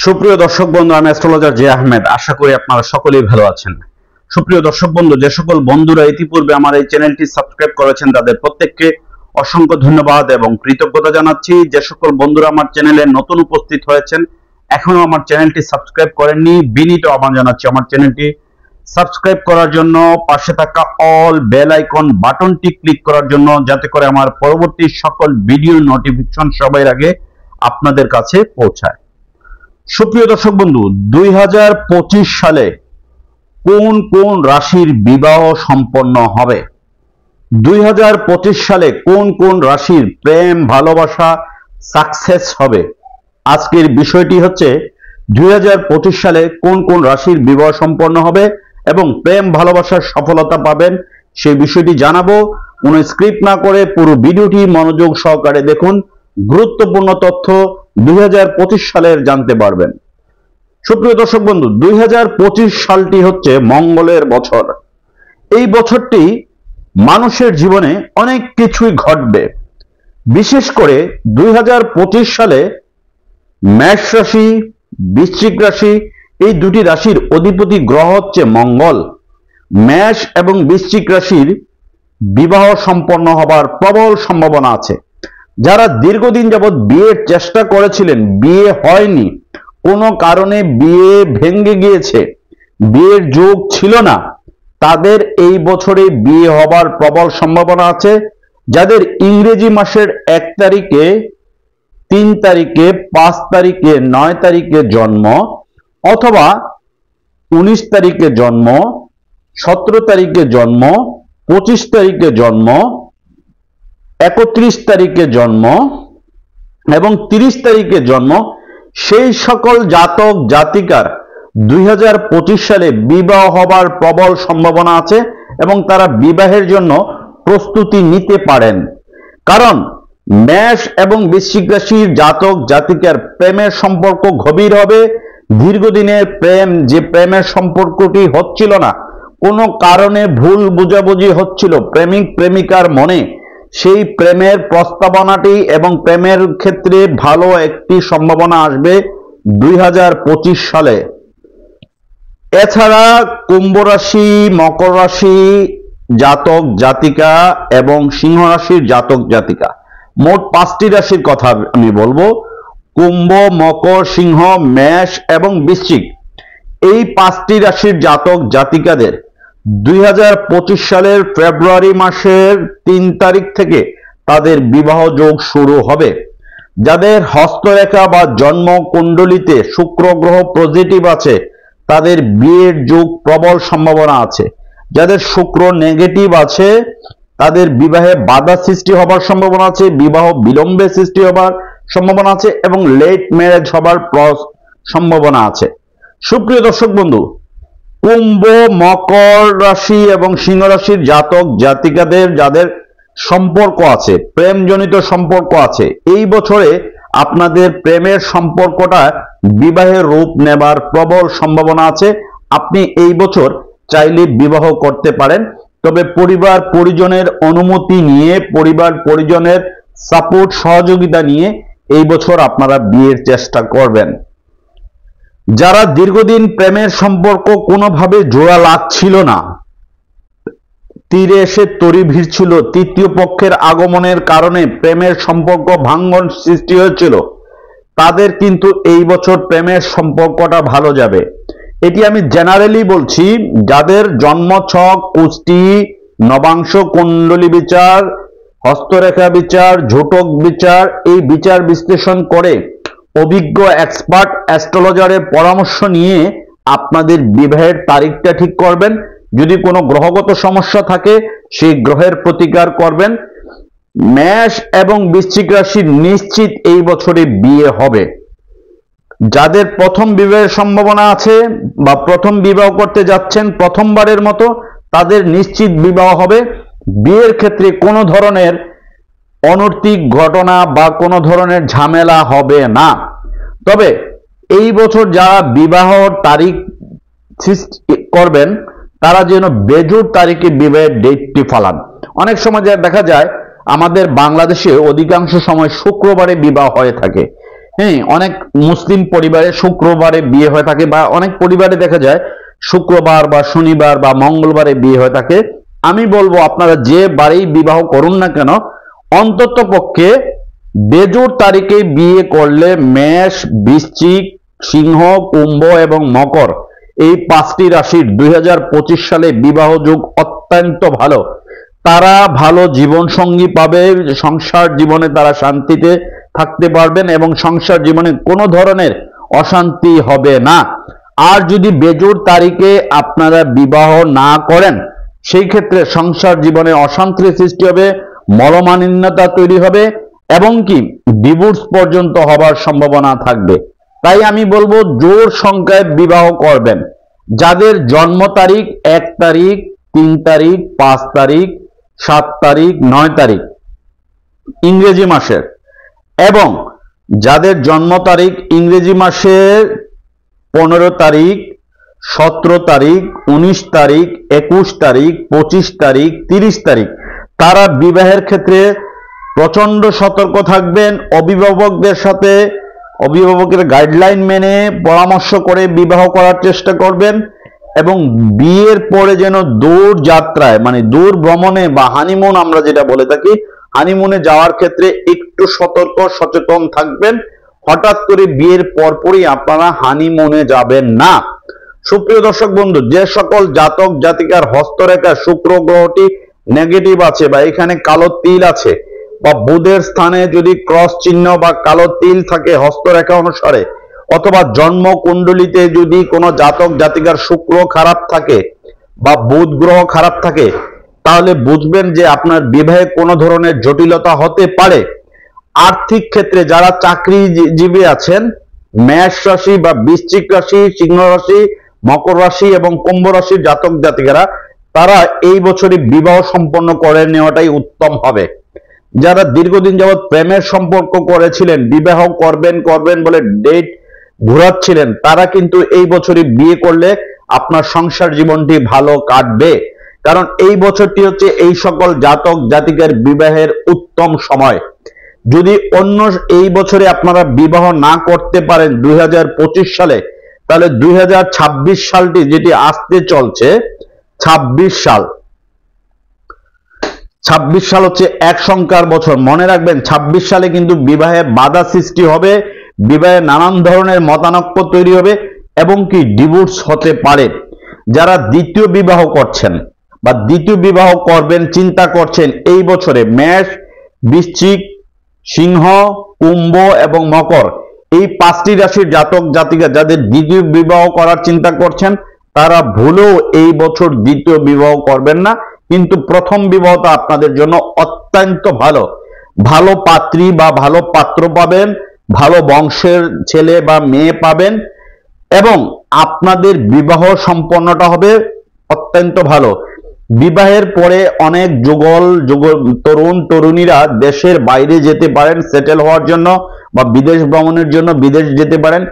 সুপ্রিয় দর্শক বন্ধু, আমি অ্যাস্ট্রোলজার জে আহমেদ। আশা করি আপনারা সকলেই ভালো আছেন। সুপ্রিয় দর্শক বন্ধু, যে সকল বন্ধুরা ইতিপূর্বে আমার এই চ্যানেলটি সাবস্ক্রাইব করেছেন তাদের প্রত্যেককে অসংখ্য ধন্যবাদ এবং কৃতজ্ঞতা জানাচ্ছি। যে সকল বন্ধুরা আমার চ্যানেলে নতুন উপস্থিত হয়েছেন, এখনো আমার চ্যানেলটি সাবস্ক্রাইব করেননি, বিনীত আহ্বান জানাচ্ছি আমার চ্যানেলটি সাবস্ক্রাইব করার জন্য, পাশে থাকা অল বেল আইকন বাটনটি ক্লিক করার জন্য, যাতে করে আমার পরবর্তী সকল ভিডিও নোটিফিকেশন সবার আগে আপনাদের কাছে পৌঁছায়। সুপ্রিয় দর্শক বন্ধু, 2025 সালে কোন কোন রাশির বিবাহ সম্পন্ন হবে? 2025 সালে কোন কোন রাশির প্রেম ভালোবাসা সাকসেস হবে? আজকের বিষয়টি হচ্ছে 2025 সালে কোন কোন রাশির বিবাহ সম্পন্ন হবে এবং প্রেম ভালোবাসার সফলতা পাবেন, সেই বিষয়টি জানাবো। কোনো স্ক্রিপ্ট না করে পুরো ভিডিওটি মনোযোগ সহকারে দেখুন। গুরুত্বপূর্ণ তথ্য 2025 সালের জানতে পারবেন। সুপ্রিয় দর্শক বন্ধু, 2025 সালটি হচ্ছে মঙ্গলের বছর। এই বছরটি মানুষের জীবনে অনেক কিছুই ঘটবে। বিশেষ করে 2025 সালে মেষ রাশি, বৃশ্চিক রাশি, এই দুটি রাশির অধিপতি গ্রহ হচ্ছে মঙ্গল। মেষ এবং বৃশ্চিক রাশির বিবাহ সম্পন্ন হবার প্রবল সম্ভাবনা আছে। যারা দীর্ঘদিন যাবৎ বিয়ের চেষ্টা করেছিলেন, বিয়ে হয়নি, কোনো কারণে বিয়ে ভেঙে গিয়েছে, বিয়ের যোগ ছিল না, তাদের এই বছরে বিয়ে হবার প্রবল সম্ভাবনা আছে। যাদের ইংরেজি মাসের 1 তারিখে, 3 তারিখে, 5 তারিখে, 9 তারিখে জন্ম, অথবা 19 তারিখে জন্ম, 17 তারিখে জন্ম, 25 তারিখে জন্ম, 31 তারিখে জন্ম এবং 30 তারিখে জন্ম, সেই সকল জাতক জাতিকার 2025 সালে বিবাহ হবার প্রবল সম্ভাবনা আছে এবং তারা বিবাহের জন্য প্রস্তুতি নিতে পারেন। কারণ মেষ এবং বৃশ্চিক রাশির জাতক জাতিকার প্রেমের সম্পর্ক গভীর হবে। দীর্ঘদিনের প্রেম, যে প্রেমের সম্পর্কটি হচ্ছিল না, কোনো কারণে ভুল বোঝাবুঝি হচ্ছিল প্রেমিক প্রেমিকার মনে, সেই প্রেমের প্রস্তাবনাটি এবং প্রেমের ক্ষেত্রে ভালো একটি সম্ভাবনা আসবে 2025 সালে। এছাড়া কুম্ভ রাশি, মকর রাশি জাতক জাতিকা এবং সিংহ রাশির জাতক জাতিকা, মোট 5টি রাশির কথা আমি বলবো। কুম্ভ, মকর, সিংহ, মেষ এবং বৃশ্চিক, এই 5টি রাশির জাতক জাতিকাদের 2025 সালের ফেব্রুয়ারি মাসের 3 তারিখ থেকে তাদের বিবাহ যোগ শুরু হবে। যাদের হস্তরেখা বা জন্ম কুণ্ডলিতে শুক্র গ্রহ পজিটিভ আছে, তাদের বিয়ের যোগ প্রবল সম্ভাবনা আছে। যাদের শুক্র নেগেটিভ আছে, তাদের বিবাহে বাধা সৃষ্টি হবার সম্ভাবনা আছে, বিবাহ বিলম্বে সৃষ্টি হবার সম্ভাবনা আছে এবং লেট ম্যারেজ হবার সম্ভাবনা আছে। সুপ্রিয় দর্শক বন্ধু, কুম্ভ, মকর রাশি এবং সিংহ রাশির জাতক জাতিকাদের যাদের সম্পর্ক আছে, প্রেমজনিত সম্পর্ক আছে, এই বছরে আপনাদের প্রেমের সম্পর্কটা বিবাহের রূপ নেবার প্রবল সম্ভাবনা আছে। আপনি এই বছর চাইলে বিবাহ করতে পারেন, তবে পরিবার পরিজনের অনুমতি নিয়ে, পরিবার পরিজনের সাপোর্ট সহযোগিতা নিয়ে এই বছর আপনারা বিয়ের চেষ্টা করবেন। যারা দীর্ঘদিন প্রেমের সম্পর্ক কোনোভাবে জোড়া লাগছিল না, তীরে এসে তরি ভিড়ছিল, তৃতীয় পক্ষের আগমনের কারণে প্রেমের সম্পর্ক ভাঙ্গন সৃষ্টি হয়েছিল, তাদের কিন্তু এই বছর প্রেমের সম্পর্কটা ভালো যাবে। এটি আমি জেনারেলি বলছি। যাদের জন্মছক, কুষ্টি, নবাংশ কুণ্ডলী বিচার, হস্তরেখা বিচার, ঝোটক বিচার, এই বিচার বিশ্লেষণ করে অভিজ্ঞ এক্সপার্ট অ্যাস্ট্রোলজারের পরামর্শ নিয়ে আপনাদের বিবাহের তারিখটা ঠিক করবেন। যদি কোনো গ্রহগত সমস্যা থাকে, সেই গ্রহের প্রতিকার করবেন। মেষ এবং বৃশ্চিক রাশির নিশ্চিত এই বছরে বিয়ে হবে। যাদের প্রথম বিবাহের সম্ভাবনা আছে বা প্রথম বিবাহ করতে যাচ্ছেন প্রথমবারের মতো, তাদের নিশ্চিত বিবাহ হবে। বিয়ের ক্ষেত্রে কোনো ধরনের অনৈতিক ঘটনা বা কোনো ধরনের ঝামেলা হবে না। তবে এই বছর যারা বিবাহ তারিখ করবেন, তারা যেন বেজোড় তারিখে বিবাহের ডেটটি ফালান। অনেক সময় দেখা যায় আমাদের বাংলাদেশে অধিকাংশ সময় শুক্রবারে বিবাহ হয়ে থাকে। হ্যাঁ, অনেক মুসলিম পরিবারে শুক্রবারে বিয়ে হয়ে থাকে, বা অনেক পরিবারে দেখা যায় শুক্রবার বা শনিবার বা মঙ্গলবারে বিয়ে হয়ে থাকে। আমি বলবো আপনারা যে বারেই বিবাহ করুন না কেন, অন্তত পক্ষে বেজোড় তারিখে বিয়ে করলে মেষ, বৃশ্চিক, সিংহ, কুম্ভ এবং মকর, এই 5টি রাশির 2025 সালে বিবাহ যোগ অত্যন্ত ভালো। তারা ভালো জীবন সঙ্গী পাবে, সংসার জীবনে তারা শান্তিতে থাকতে পারবেন এবং সংসার জীবনে কোনো ধরনের অশান্তি হবে না। আর যদি বেজোড় তারিখে আপনারা বিবাহ না করেন, সেই ক্ষেত্রে সংসার জীবনে অশান্তির সৃষ্টি হবে, মনোমালিন্যতা তৈরি হবে এবং কি ডিভোর্স পর্যন্ত হবার সম্ভাবনা থাকবে। তাই আমি বলবো জোড় সংখ্যায় বিবাহ করবেন। যাদের জন্ম তারিখ 1 তারিখ, 3 তারিখ, 5 তারিখ, 7 তারিখ, 9 তারিখ ইংরেজি মাসের, এবং যাদের জন্ম তারিখ ইংরেজি মাসের 15 তারিখ, 17 তারিখ, 19 তারিখ, 21 তারিখ, 25 তারিখ, 30 তারিখ, তারা বিবাহের ক্ষেত্রে প্রচন্ড সতর্ক থাকবেন। অভিভাবকদের সাথে অভিভাবকের গাইডলাইন মেনে পরামর্শ করে বিবাহ করার চেষ্টা করবেন এবং বিয়ের পরে যেন দূর যাত্রায়, মানে দূর ভ্রমণে বা হানিমুন আমরা যেটা বলে থাকি, হানিমুনে যাওয়ার ক্ষেত্রে একটু সতর্ক সচেতন থাকবেন। হঠাৎ করে বিয়ের পরপরই আপনারা হানিমুনে যাবেন না। সুপ্রিয় দর্শক বন্ধু, যে সকল জাতক জাতিকার হস্তরেখা শুক্র গ্রহটি নেগেটিভ আছে বা এখানে কালো তিল আছে, বা বুধের স্থানে যদি ক্রস চিহ্ন বা কালো তিল থাকে হস্তরেখা অনুসারে, অথবা জন্ম কুণ্ডলিতে যদি কোনো জাতক জাতিকার শুক্র খারাপ থাকে বা বুধ গ্রহ খারাপ থাকে, তাহলে বুঝবেন যে আপনার বিবাহে কোনো ধরনের জটিলতা হতে পারে। আর্থিক ক্ষেত্রে যারা চাকরিজীবী আছেন, মেষ রাশি বা বৃশ্চিক রাশি, সিংহ রাশি, মকর রাশি এবং কুম্ভ রাশির জাতক জাতিকারা, তারা এই বছরই বিবাহ সম্পন্ন করে নেওয়াটাই উত্তম হবে। যারা দীর্ঘদিন যাবৎ প্রেমের সম্পর্ক করেছিলেন, বিবাহ করবেন করবেন বলে ডেট ঘোরাচ্ছিলেন, তারা কিন্তু এই বছরই বিয়ে করলে আপনার সংসার জীবনটি ভালো কাটবে। কারণ এই বছরটি হচ্ছে এই সকল জাতক জাতিকার বিবাহের উত্তম সময়। যদি অন্য এই বছরে আপনারা বিবাহ না করতে পারেন 2025 সালে, তাহলে 2026 সালটি যেটি আসতে চলছে, 26 সাল হচ্ছে এক সংখ্যার বছর। মনে রাখবেন 26 সালে কিন্তু বিবাহে বাধা সৃষ্টি হবে, বিবাহে নানান ধরনের মতানৈক্য তৈরি হবে এবং কি ডিভোর্স হতে পারে। যারা দ্বিতীয় বিবাহ করছেন বা দ্বিতীয় বিবাহ করবেন চিন্তা করছেন এই বছরে, মেষ, বৃশ্চিক, সিংহ, কুম্ভ এবং মকর, এই 5টি রাশির জাতক জাতিকা যাদের দ্বিতীয় বিবাহ করার চিন্তা করছেন, তারা ভুলেও এই বছর দ্বিতীয় বিবাহ করবেন না। কিন্তু প্রথম বিবাহটা আপনাদের জন্য অত্যন্ত ভালো। ভালো পাত্রী বা ভালো পাত্র পাবেন, ভালো বংশের ছেলে বা মেয়ে পাবেন এবং আপনাদের বিবাহ সম্পন্নটা হবে অত্যন্ত ভালো। বিবাহের পরে অনেক তরুণ তরুণীরা দেশের বাইরে যেতে পারেন সেটেল হওয়ার জন্য বা বিদেশ ভ্রমণের জন্য বিদেশ যেতে পারেন।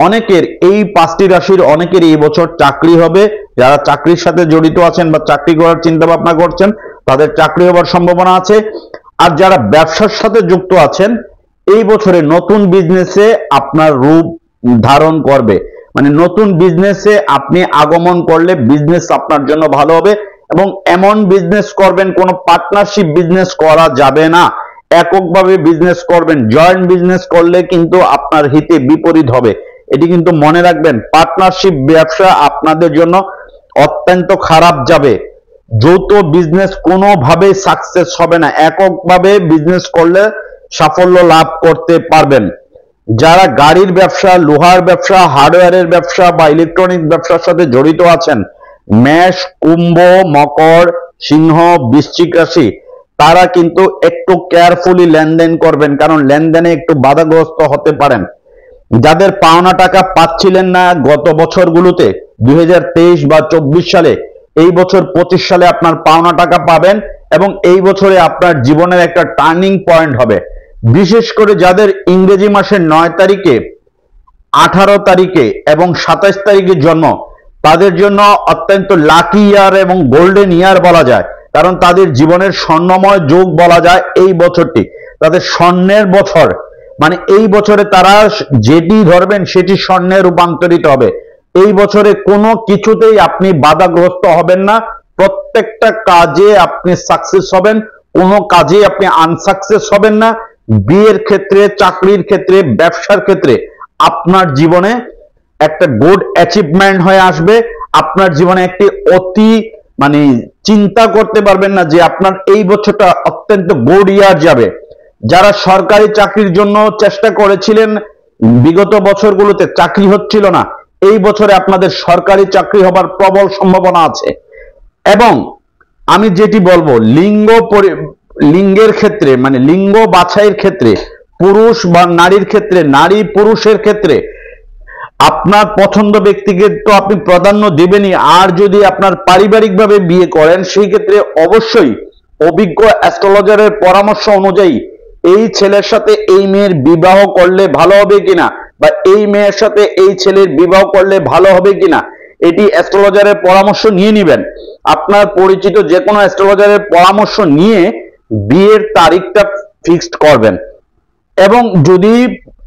অনেকের এই 5টি রাশির অনেকের এই বছর চাকরি হবে। যারা চাকরির সাথে জড়িত আছেন বা চাকরি করার চিন্তা ভাবনা করছেন, তাদের চাকরি হবার সম্ভাবনা আছে। আর যারা ব্যবসার সাথে যুক্ত আছেন, এই বছরে নতুন বিজনেসে আপনার রূপ ধারণ করবে, মানে নতুন বিজনেসে আপনি আগমন করলে বিজনেস আপনার জন্য ভালো হবে এবং এমন বিজনেস করবেন, কোনো পার্টনারশিপ বিজনেস করা যাবে না। এককভাবে বিজনেস করবেন। জয়েন্ট বিজনেস করলে কিন্তু আপনার হিতে বিপরীত হবে, এটি কিন্তু মনে রাখবেন। পার্টনারশিপ ব্যবসা আপনাদের জন্য অত্যন্ত খারাপ যাবে। যৌথ বিজনেস কোনোভাবে সাকসেস হবে না। এককভাবে বিজনেস করলে সাফল্য লাভ করতে পারবেন। যারা গাড়ির ব্যবসা, লোহার ব্যবসা, হার্ডওয়্যারের ব্যবসা বা ইলেকট্রনিক ব্যবসার সাথে জড়িত আছেন, মেষ, কুম্ভ, মকর, সিংহ, বৃশ্চিক রাশি, তারা কিন্তু একটু কেয়ারফুলি লেনদেন করবেন, কারণ লেনদেনে একটু বাধাগ্রস্ত হতে পারেন। যাদের পাওনা টাকা পাচ্ছিলেন না গত বছরগুলোতে, 2023 বা 24 সালে, এই বছর 25 সালে আপনার পাওনা টাকা পাবেন এবং এই বছরে আপনার জীবনের একটা টার্নিং পয়েন্ট হবে। বিশেষ করে যাদের ইংরেজি মাসের 9 তারিখে, 18 তারিখে এবং 27 তারিখে জন্ম, তাদের জন্য অত্যন্ত লাকি ইয়ার এবং গোল্ডেন ইয়ার বলা যায়। কারণ তাদের জীবনের স্বর্ণময় যোগ বলা যায় এই বছরটি, তাদের স্বর্ণের বছর। মানে এই বছরে তারা যেটি ধরবেন সেটি স্বর্ণে রূপান্তরিত হবে। এই বছরে কোনো কিছুতেই আপনি বাধাগ্রস্ত হবেন না, প্রত্যেকটা কাজে আপনি সাকসেস হবেন, কোনো কাজে আপনি আনসাকসেস হবেন না। বিয়ের ক্ষেত্রে, চাকরির ক্ষেত্রে, ব্যবসার ক্ষেত্রে আপনার জীবনে একটা গুড অ্যাচিভমেন্ট হয়ে আসবে। আপনার জীবনে একটি অতি মানে চিন্তা করতে পারবেন না যে আপনার এই বছরটা অত্যন্ত গুড ইয়ার যাবে। যারা সরকারি চাকরির জন্য চেষ্টা করেছিলেন, বিগত বছরগুলোতে চাকরি হচ্ছিল না, এই বছরে আপনাদের সরকারি চাকরি হবার প্রবল সম্ভাবনা আছে। এবং আমি যেটি বলবো, লিঙ্গের ক্ষেত্রে মানে লিঙ্গ বাছাইয়ের ক্ষেত্রে, পুরুষ বা নারীর ক্ষেত্রে, নারী পুরুষের ক্ষেত্রে আপনার পছন্দ ব্যক্তিকে তো আপনি প্রাধান্য দেবেনই। আর যদি আপনার পারিবারিকভাবে বিয়ে করেন, সেই ক্ষেত্রে অবশ্যই অভিজ্ঞ অ্যাস্ট্রোলজারের পরামর্শ অনুযায়ী এই ছেলের সাথে এই মেয়ের বিবাহ করলে ভালো হবে কিনা, বা এই মেয়ের সাথে এই ছেলের বিবাহ করলে ভালো হবে কিনা, এটি অ্যাস্ট্রোলজারের পরামর্শ নিয়ে নেবেন। আপনার পরিচিত যে কোনো অ্যাস্ট্রোলজারের পরামর্শ নিয়ে বিয়ের তারিখটা ফিক্সড করবেন। এবং যদি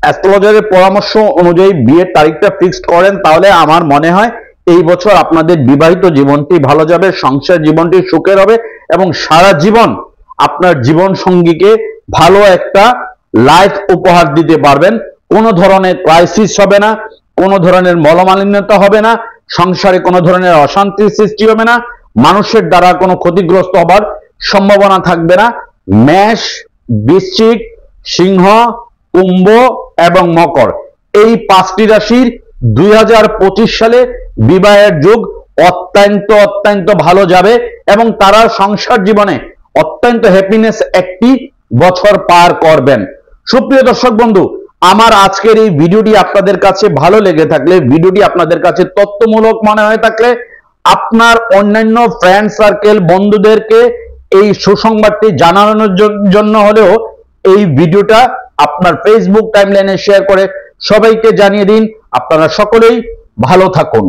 অ্যাস্ট্রোলজারের পরামর্শ অনুযায়ী বিয়ের তারিখটা ফিক্সড করেন, তাহলে আমার মনে হয় এই বছর আপনাদের বিবাহিত জীবনটি ভালো যাবে, সংসার জীবনটি সুখের হবে এবং সারা জীবন আপনার জীবন সঙ্গীকে ভালো একটা লাইফ উপহার দিতে পারবেন। কোনো ধরনের ক্রাইসিস হবে না, কোনো ধরনের মনোমালিন্যতা হবে না, সংসারে কোনো ধরনের অশান্তির সৃষ্টি হবে না, মানুষের দ্বারা কোনো ক্ষতিগ্রস্ত হবার সম্ভাবনা থাকবে না। মেষ, বৃশ্চিক, সিংহ, কুম্ভ এবং মকর, এই 5টি রাশির 2025 সালে বিবাহের যুগ অত্যন্ত অত্যন্ত ভালো যাবে এবং তারা সংসার জীবনে অত্যন্ত হ্যাপিনেস একটি বছর পার করবেন। সুপ্রিয় দর্শক বন্ধু, আমার আজকের এই ভিডিওটি আপনাদের কাছে ভালো লেগে থাকলে, ভিডিওটি আপনাদের কাছে তথ্যমূলক মনে হয়ে থাকলে, আপনার অন্যান্য ফ্রেন্ড সার্কেল বন্ধুদেরকে এই সুসংবাদটি জানানোর জন্য হলেও এই ভিডিওটা আপনার ফেসবুক টাইমলাইনে শেয়ার করে সবাইকে জানিয়ে দিন। আপনারা সকলেই ভালো থাকুন।